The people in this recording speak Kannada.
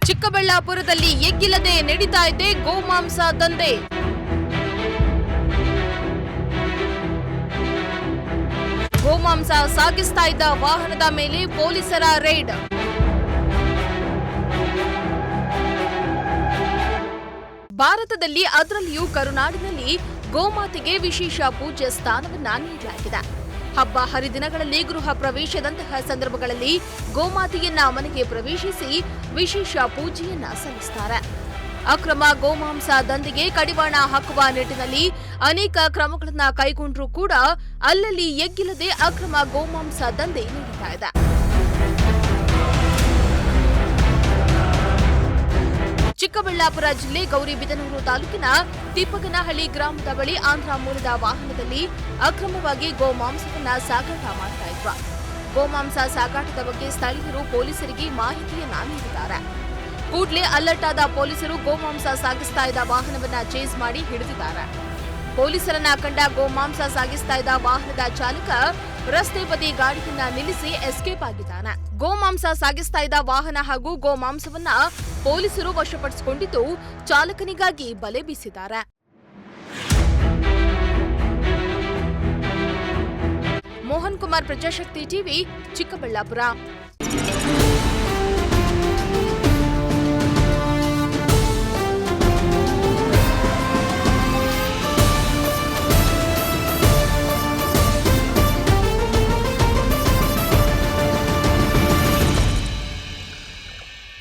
ಚಿಕ್ಕಬಳ್ಳಾಪುರದಲ್ಲಿ ಎಗ್ಗಿಲ್ಲದೆ ನಡೀತಾ ಇದೆ ಗೋಮಾಂಸ ದಂಧೆ. ಗೋಮಾಂಸ ಸಾಗಿಸ್ತಾ ಇದ್ದ ವಾಹನದ ಮೇಲೆ ಪೊಲೀಸರ ರೇಡ್. ಭಾರತದಲ್ಲಿ ಅದರಲ್ಲಿಯೂ ಕರುನಾಡಿನಲ್ಲಿ ಗೋಮಾತೆಗೆ ವಿಶೇಷ ಪೂಜ್ಯ ಸ್ಥಾನವನ್ನ ನೀಡಲಾಗಿದೆ. ಹಬ್ಬ ಹರಿದಿನಗಳಲ್ಲಿ ಗೃಹ ಪ್ರವೇಶದಂತಹ ಸಂದರ್ಭಗಳಲ್ಲಿ ಗೋಮಾತೆಯನ್ನ ಮನೆಗೆ ಪ್ರವೇಶಿಸಿ ವಿಶೇಷ ಪೂಜೆಯನ್ನ ಸಲ್ಲಿಸುತ್ತಾರೆ. ಅಕ್ರಮ ಗೋಮಾಂಸ ದಂಧೆಗೆ ಕಡಿವಾಣ ಹಾಕುವ ನಿಟ್ಟಿನಲ್ಲಿ ಅನೇಕ ಕ್ರಮಗಳನ್ನು ಕೈಗೊಂಡರೂ ಕೂಡ ಅಲ್ಲಲ್ಲಿ ಎಗ್ಗಿಲ್ಲದೆ ಅಕ್ರಮ ಗೋಮಾಂಸ ದಂಧೆ ನಡೀತಾ ಇದೆ. ಚಿಕ್ಕಬಳ್ಳಾಪುರ ಜಿಲ್ಲೆ ಗೌರಿಬಿದನೂರು ತಾಲೂಕಿನ ತಿಪ್ಪಗನಹಳ್ಳಿ ಗ್ರಾಮದ ಬಳಿ ಆಂಧ್ರ ಮೂಲದ ವಾಹನದಲ್ಲಿ ಅಕ್ರಮವಾಗಿ ಗೋಮಾಂಸವನ್ನ ಸಾಗಾಟ ಮಾಡ್ತಾ ಇದ್ರು. ಗೋಮಾಂಸ ಸಾಗಾಟದ ಬಗ್ಗೆ ಸ್ಥಳೀಯರು ಪೊಲೀಸರಿಗೆ ಮಾಹಿತಿಯನ್ನ ನೀಡಿದ್ದಾರೆ. ಕೂಡಲೇ ಅಲರ್ಟ್ ಆದ ಪೊಲೀಸರು ಗೋಮಾಂಸ ಸಾಗಿಸ್ತಾ ಇದ್ದ ವಾಹನವನ್ನ ಚೇಸ್ ಮಾಡಿ ಹಿಡಿದಿದ್ದಾರೆ. ಪೊಲೀಸರನ್ನ ಕಂಡ ಗೋಮಾಂಸ ಸಾಗಿಸ್ತಾ ಇದ್ದ ವಾಹನದ ಚಾಲಕ ರಸ್ತೆ ಬದಿ ಗಾಡಿಯನ್ನ ನಿಲ್ಲಿಸಿ ಎಸ್ಕೇಪ್ ಆಗಿದ್ದಾನೆ. ಗೋಮಾಂಸ ಸಾಗಿಸ್ತಾ ಇದ್ದ ವಾಹನ ಹಾಗೂ ಗೋಮಾಂಸವನ್ನ ಪೊಲೀಸರು ವಶಪಡಿಸಿಕೊಂಡಿದ್ದು ಚಾಲಕನಿಗಾಗಿ ಬಲೆ ಬೀಸಿದ್ದಾರೆ. ಮೋಹನ್ ಕುಮಾರ್, ಪ್ರಜಾಶಕ್ತಿ ಟಿವಿ, ಚಿಕ್ಕಬಳ್ಳಾಪುರ.